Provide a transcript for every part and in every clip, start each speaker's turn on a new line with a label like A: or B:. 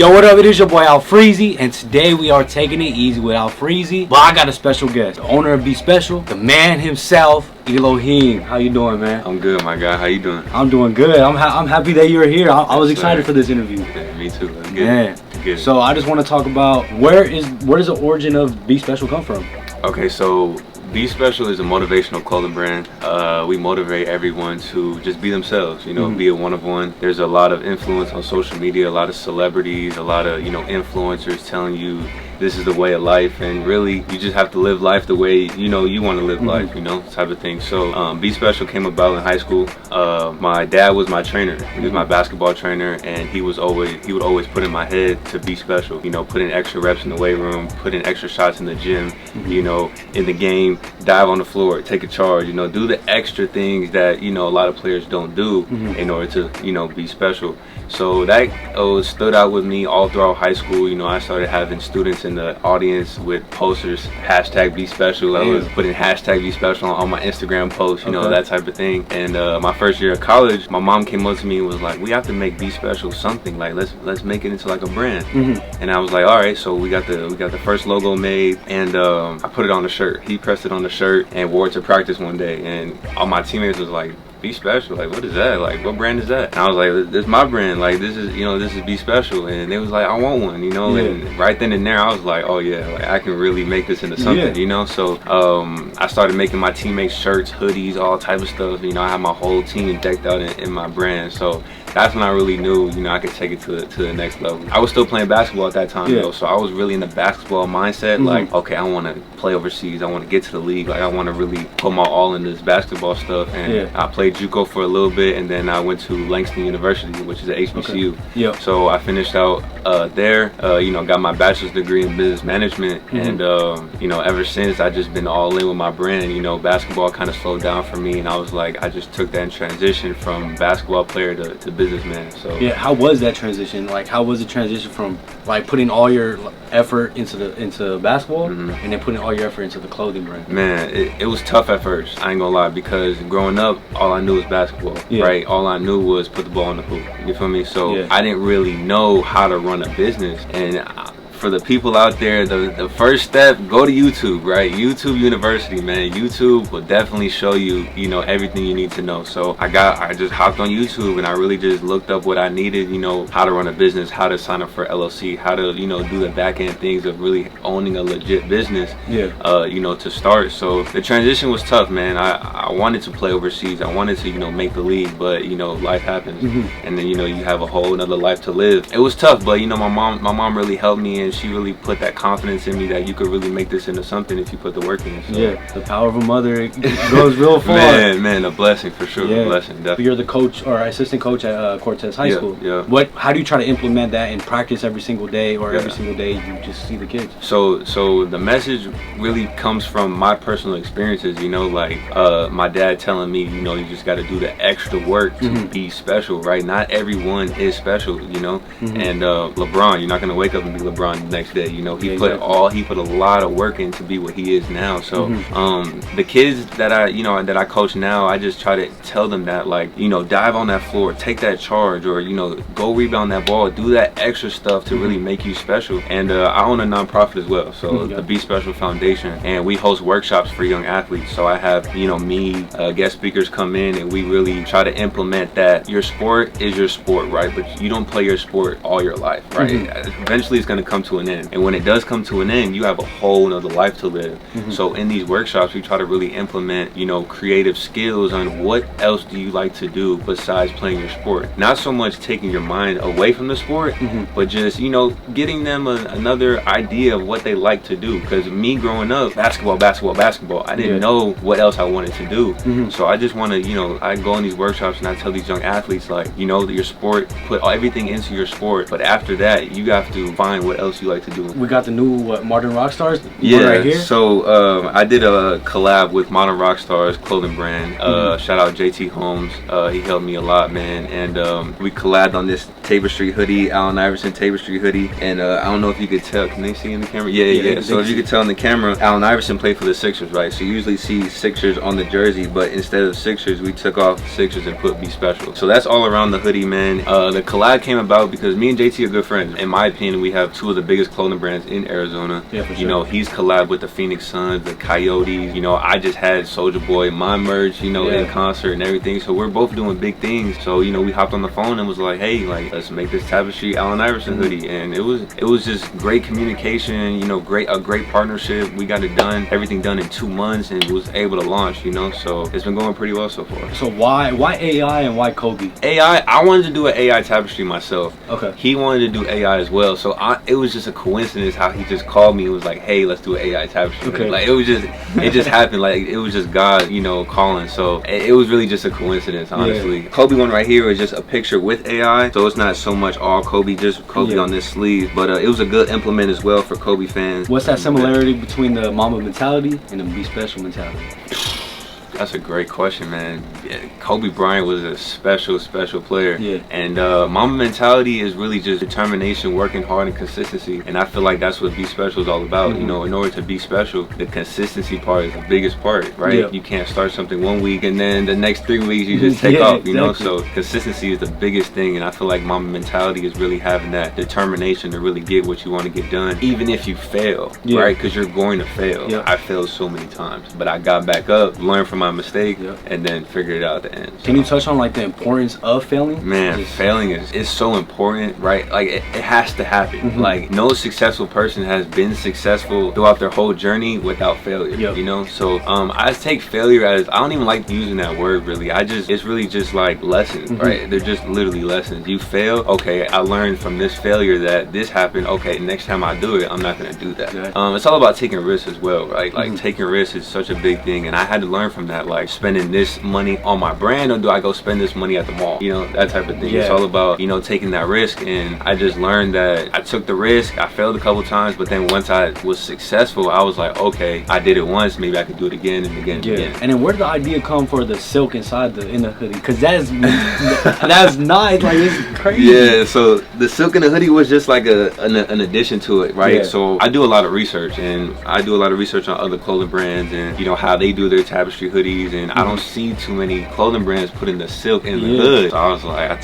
A: Yo, what up? It is your boy Alfreezy, and today we are taking it easy with Alfreezy. But I got a special guest, the owner of Be Special, the man himself, Elloheim. How you doing, man?
B: I'm good, my guy. How you doing?
A: I'm doing good. I'm happy that you're here. I was excited for this interview.
B: Yeah, me too. That's good.
A: Yeah.
B: Good.
A: So I just want to talk about where does the origin of Be Special come from?
B: Okay, so Be Special is a motivational clothing brand. We motivate everyone to just be themselves, be a one-of-one. There's a lot of influence on social media, a lot of celebrities, a lot of, influencers telling you this is the way of life, and really you just have to live life the way you want to live life, type of thing. So Be Special came about in high school. My dad was my trainer. He was my basketball trainer, and he would always put in my head to be special, put in extra reps in the weight room, put in extra shots in the gym, in the game, dive on the floor, take a charge, do the extra things that a lot of players don't do in order to be special. So that stood out with me all throughout high school. I started having students in the audience with posters, hashtag Be Special. I was putting hashtag Be Special on my Instagram posts, that type of thing. And my first year of college, my mom came up to me and was like, we have to make Be Special something, like let's make it into like a brand. And I was like, all right. So we got the first logo made, and I put it on the shirt. He pressed it on the shirt and wore it to practice one day, and all my teammates was like, Be Special, like what is that, like what brand is that? And I was like, this is my brand, like this is Be Special. And they was like, I want one, and right then and there I was like, oh yeah, like I can really make this into something. So I started making my teammates shirts, hoodies, all type of stuff. I had my whole team decked out in my brand. So that's when I really knew, I could take it to the next level. I was still playing basketball at that time, though, so I was really in the basketball mindset. Like, okay, I want to play overseas. I want to get to the league. Like, I want to really put my all in this basketball stuff. And I played JUCO for a little bit, and then I went to Langston University, which is a HBCU. So I finished out there. Got my bachelor's degree in business management, and ever since I just been all in with my brand. Basketball kind of slowed down for me, and I was like, I just took that transition from basketball player to businessman. So
A: yeah, how was that transition? Like, how was the transition from like putting all your effort into basketball and then putting all your effort into the clothing brand?
B: Man, it was tough at first. I ain't gonna lie, because growing up, all I knew was basketball. Right? All I knew was put the ball in the hoop. You feel me? So I didn't really know how to run a business. And for the people out there, the first step, go to YouTube, right? YouTube University, man. YouTube will definitely show you, everything you need to know. So I just hopped on YouTube and I really just looked up what I needed, how to run a business, how to sign up for LLC, how to, do the back end things of really owning a legit business, to start. So the transition was tough, man. I wanted to play overseas. I wanted to, make the league, but, life happens. And then, you have a whole another life to live. It was tough, but, my mom really helped me, and she really put that confidence in me that you could really make this into something if you put the work in. So.
A: Yeah, the power of a mother, it goes real far.
B: man, a blessing for sure. A blessing, definitely.
A: You're the coach or assistant coach at Cortez High School. How do you try to implement that in practice every single day, or every single day you just see the kids?
B: So the message really comes from my personal experiences. Like my dad telling me, you just got to do the extra work to be special, right? Not everyone is special, And LeBron, you're not gonna wake up and be LeBron the next day. He put a lot of work in to be what he is now. So the kids that I coach now, I just try to tell them that, like, dive on that floor, take that charge, or go rebound that ball, do that extra stuff to really make you special. And I own a nonprofit as well, so the Be Special Foundation, and we host workshops for young athletes. So I have me guest speakers come in, and we really try to implement that your sport is your sport, right? But you don't play your sport all your life, right? Eventually it's going to come to an end, and when it does come to an end, you have a whole nother life to live. So in these workshops, we try to really implement creative skills on what else do you like to do besides playing your sport. Not so much taking your mind away from the sport, but just getting them another idea of what they like to do. Because me growing up, basketball, I didn't know what else I wanted to do. So I just want to I go in these workshops and I tell these young athletes, like, that your sport, put everything into your sport, but after that you have to find what else else you like to do?
A: We got the new Modern Rockstars.
B: Yeah,
A: right here.
B: So I did a collab with Modern Rockstars clothing brand. Shout out JT Holmes. He helped me a lot, man. And we collabed on this Tapestry hoodie, Allen Iverson Tapestry hoodie. And I don't know if you could tell. Can they see in the camera? Yeah. So if you could tell in the camera, Allen Iverson played for the Sixers, right? So you usually see Sixers on the jersey, but instead of Sixers, we took off Sixers and put Be Special. So that's all around the hoodie, man. The collab came about because me and JT are good friends. In my opinion, we have two of the biggest clothing brands in Arizona.
A: Yeah, for sure.
B: You know, he's collabed with the Phoenix Suns, the Coyotes. You know, I just had Soulja Boy, my merch, you know, in concert and everything. So we're both doing big things. So, you know, we hopped on the phone and was like, hey, like, let's make this Tapestry Allen Iverson hoodie. And it was just great communication, you know, a great partnership. We got it done, everything done in 2 months, and was able to launch, you know. So it's been going pretty well so far.
A: So why AI and why Kobe?
B: AI, I wanted to do an AI Tapestry myself.
A: Okay.
B: He wanted to do AI as well. So it was just a coincidence how he just called me and was like, hey, let's do an AI Tapestry.
A: Okay.
B: Like it just happened. Like it was just God, you know, calling. So it was really just a coincidence, honestly. Kobe one right here is just a picture with AI. So it's not so much all Kobe, just Kobe on this sleeve. But it was a good implement as well for Kobe fans.
A: What's that similarity between the Mamba mentality and the Be Special mentality?
B: That's a great question, man. Yeah, Kobe Bryant was a special player.
A: Yeah.
B: And Mamba mentality is really just determination, working hard, and consistency. And I feel like that's what Be Special is all about. You know, in order to be special, the consistency part is the biggest part, right?
A: Yeah.
B: You can't start something 1 week and then the next 3 weeks you just take off, you know? So consistency is the biggest thing. And I feel like Mamba mentality is really having that determination to really get what you want to get done, even if you fail, right? Because you're going to fail. I failed so many times, but I got back up, learned from my mistake, and then figure it out at the end. So,
A: can you touch on like the importance of failing?
B: Man, failing is so important, right? Like it has to happen. Like no successful person has been successful throughout their whole journey without failure. You know, so I take failure as, I don't even like using that word really. It's really just like lessons, right? They're just literally lessons. You fail, okay, I learned from this failure that this happened. Okay, next time I do it, I'm not gonna do that. It's all about taking risks as well, right? Like taking risks is such a big thing, and I had to learn from that. Like spending this money on my brand, or do I go spend this money at the mall? You know, that type of thing. It's all about, you know, taking that risk. And I just learned that I took the risk. I failed a couple times, but then once I was successful, I was like, okay, I did it once, maybe I could do it again and again and again. And
A: then where did the idea come for the silk inside in the hoodie? Because that's nice, like it's crazy.
B: Yeah, so the silk in the hoodie was just like an addition to it, right? So I do a lot of research, and I do a lot of research on other clothing brands and, you know, how they do their Tapestry hoodies, and I don't see too many clothing brands putting the silk in the hood. So I was like, I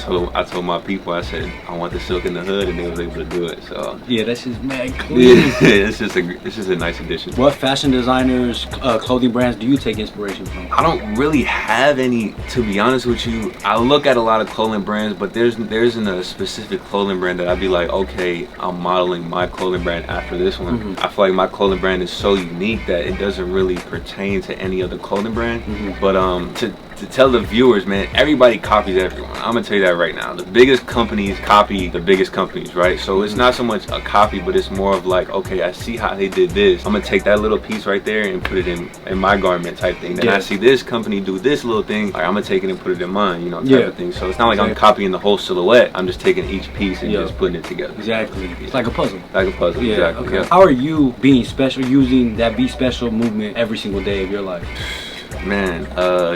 B: told my people, I said, I want the silk in the hood, and they was able to do it. So
A: that's just mad clean.
B: It's just a nice addition.
A: What fashion designers, clothing brands do you take inspiration from?
B: I don't really have any, to be honest with you. I look at a lot of clothing brands, but there isn't a specific clothing brand that I'd be like, okay, I'm modeling my clothing brand after this one. I feel like my clothing brand is so unique that it doesn't really pertain to any other clothing brand. But to tell the viewers, man, everybody copies everyone. I'm gonna tell you that right now. The biggest companies copy the biggest companies, right? So it's not so much a copy, but it's more of like, okay, I see how they did this. I'm gonna take that little piece right there and put it in my garment type thing. Then I see this company do this little thing, like I'm gonna take it and put it in mine, you know, type of thing. So it's not like I'm copying the whole silhouette. I'm just taking each piece and just putting it together.
A: Exactly. It's like a puzzle.
B: Like a puzzle, exactly.
A: How are you being special, using that Be Special movement every single day of your life?
B: Man,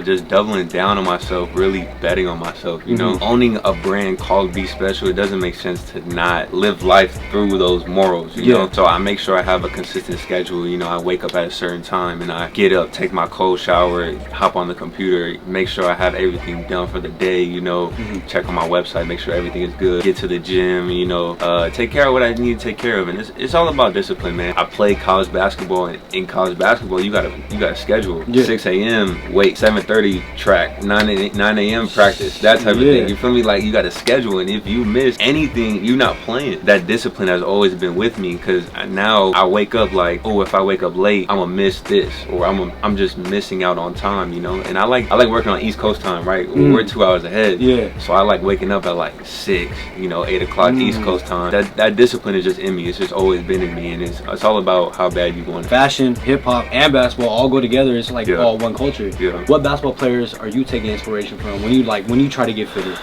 B: just doubling down on myself, really betting on myself, you know, owning a brand called Be Special. It doesn't make sense to not live life through those morals, you know. So I make sure I have a consistent schedule. You know, I wake up at a certain time and I get up, take my cold shower, hop on the computer, make sure I have everything done for the day, you know, check on my website, make sure everything is good, get to the gym, you know, take care of what I need to take care of. And it's all about discipline, man. I play college basketball, and in college basketball you gotta schedule. 6 a.m. wait, 7:30 track, 9 a.m. practice, that type of thing. You feel me? Like you got to schedule, and if you miss anything, you're not playing. That discipline has always been with me, because now I wake up like, oh, if I wake up late, I'm gonna miss this, or I'm just missing out on time, you know. And I like working on East Coast time, right? We're 2 hours ahead. So I like waking up at like 6, you know, 8 o'clock East Coast time. That discipline is just in me. It's just always been in me, and it's all about how bad you want it.
A: Fashion, hip hop, and basketball all go together. It's like all one culture. culture.
B: Yeah.
A: What basketball players are you taking inspiration from when you try to get fitted?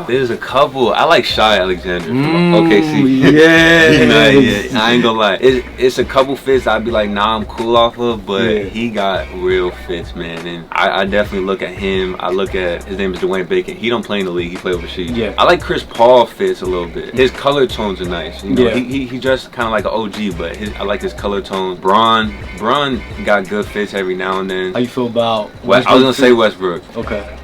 B: There's a couple. I like Shai Alexander from OKC.
A: Yeah.
B: I ain't gonna lie. It's a couple fits I'd be like, nah, I'm cool off of, but he got real fits, man. And I definitely look at him. I look at, his name is Dwayne Bacon. He don't play in the league. He play overseas.
A: Yeah.
B: I like Chris Paul fits a little bit. His color tones are nice. You know,
A: Yeah.
B: he just kind of like an OG, but I like his color tones. Bron got good fits every now and then.
A: How you feel about
B: I was gonna say Westbrook.
A: Okay.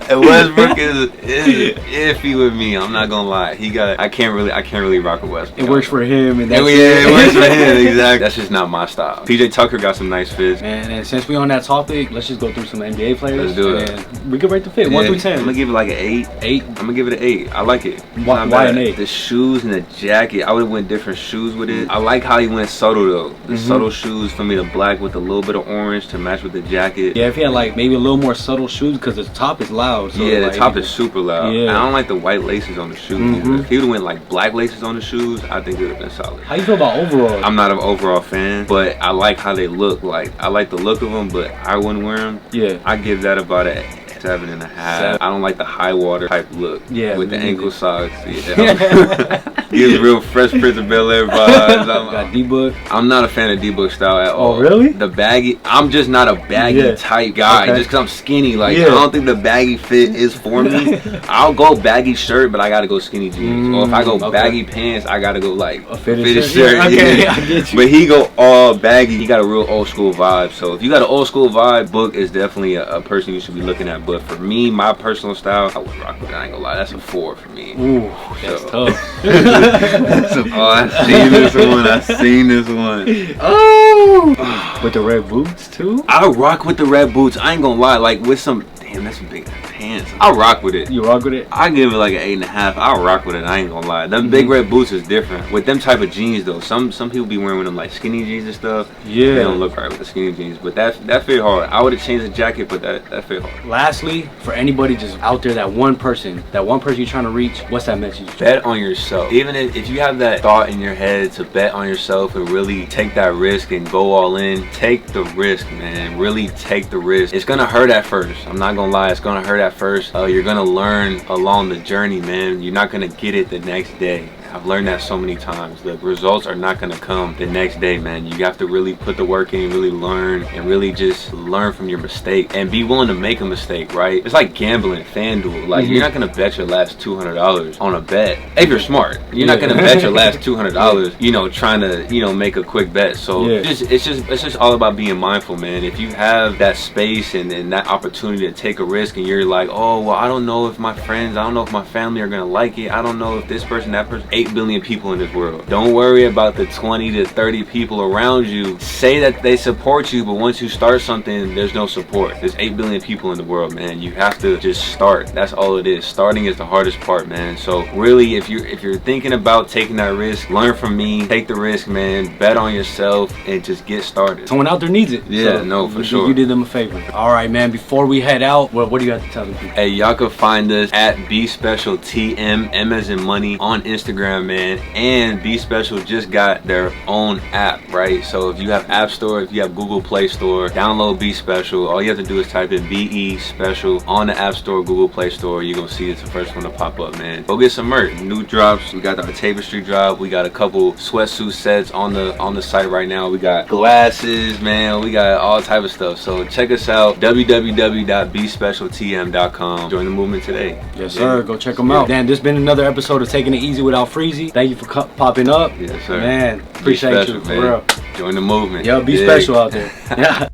B: And Westbrook is iffy with me. I'm not gonna lie. I can't really rock with Westbrook.
A: It works for him, and
B: it works for him. Exactly. That's just not my style. PJ Tucker got some nice fits.
A: And since we on that topic, let's just go through some NBA players.
B: Let's do it.
A: And we can rate the fit 1 through 10.
B: I'm gonna give it like an 8.
A: 8.
B: I'm gonna give it an 8. I like it.
A: Why an 8?
B: The shoes and the jacket. I would have went different shoes with it. I like how he went subtle though. The subtle shoes for me, the black with a little bit of orange to match with the jacket.
A: Yeah, if he had like maybe a little more subtle shoes, because the top is loud. So
B: yeah,
A: like,
B: the top is super loud.
A: Yeah.
B: I don't like the white laces on the shoes either. If he would have went like black laces on the shoes, I think it would have been solid.
A: How you feel about overall?
B: I'm not an overall fan, but I like how they look. Like, I like the look of them, but I wouldn't wear them.
A: Yeah.
B: I give that about a 7.5. I don't like the high water type look.
A: Yeah.
B: With the ankle socks. Yeah. Gives real Fresh Prince of Bel-Air vibes.
A: Got D-Book.
B: I'm not a fan of D-Book style at all.
A: Oh, really?
B: The baggy, I'm just not a baggy type guy. Just because I'm skinny. Like, I don't think the baggy fit is for me. I'll go baggy shirt, but I gotta go skinny jeans. Or if I go baggy pants, I gotta go like
A: a fitted shirt.
B: Yeah.
A: Okay, I get you.
B: But he go all baggy. He got a real old school vibe. So if you got an old school vibe, Book is definitely a person you should be looking at. But for me, my personal style, I would rock with it. I ain't gonna lie. That's a 4 for me.
A: Ooh, that's tough.
B: I've seen this one. Oh!
A: With the red boots too?
B: I rock with the red boots. I ain't gonna lie. Like with some, damn, that's some big pants. I'll rock with it.
A: You rock with it?
B: I give it like an 8.5. I'll rock with it. I ain't gonna lie. Them big red boots is different. With them type of jeans though, some people be wearing them like skinny jeans and stuff.
A: Yeah.
B: They don't look right with the skinny jeans. But that fit hard. I would have changed the jacket, but that fit hard.
A: Lastly, for anybody just out there, that one person you're trying to reach, what's that message?
B: Bet on yourself. Even if you have that thought in your head to bet on yourself and really take that risk and go all in, take the risk, man. Really take the risk. It's gonna hurt at first. I'm not gonna lie. It's gonna hurt at first. You're gonna learn along the journey, man. You're not gonna get it the next day. I've learned that so many times. The results are not gonna come the next day, man. You have to really put the work in, really learn, and really just learn from your mistake and be willing to make a mistake, right? It's like gambling, FanDuel. Like, you're not gonna bet your last $200 on a bet. If you're smart, you're not gonna bet your last $200, you know, trying to, you know, make a quick bet. So it's just all about being mindful, man. If you have that space and that opportunity to take a risk, and you're like, oh, well, I don't know if my friends, I don't know if my family are gonna like it. I don't know if this person, that person. 8 billion people in this world. Don't worry about the 20 to 30 people around you. Say that they support you, but once you start something, there's no support. There's 8 billion people in the world, man. You have to just start. That's all it is. Starting is the hardest part, man. So really, if you're thinking about taking that risk, learn from me. Take the risk, man. Bet on yourself and just get started.
A: Someone out there needs it.
B: Yeah,
A: so
B: no, for sure.
A: You did them a favor. All right, man. Before we head out, what do you have to tell them people?
B: Hey, y'all can find us at BSpecialTM, M as in money, on Instagram, man. And Be Special just got their own app, right? So if you have App Store, if you have Google Play Store, download Be Special. All you have to do is type in BE Special on the App Store, Google Play Store. You're gonna see it's the first one to pop up, man. Go get some merch. New drops. We got our tapestry drop. We got a couple sweatsuit sets on the site right now. We got glasses, man. We got all type of stuff. So check us out. www.bespecialtm.com. Join the movement today.
A: Yes, sir. Go check them out. Dan, this has been another episode of Taking It Easy with Alfreezy. Thank you for popping up.
B: Yes, sir.
A: Man, appreciate you,
B: man.
A: for real.
B: Join the movement.
A: Yo, be special out there. Yeah.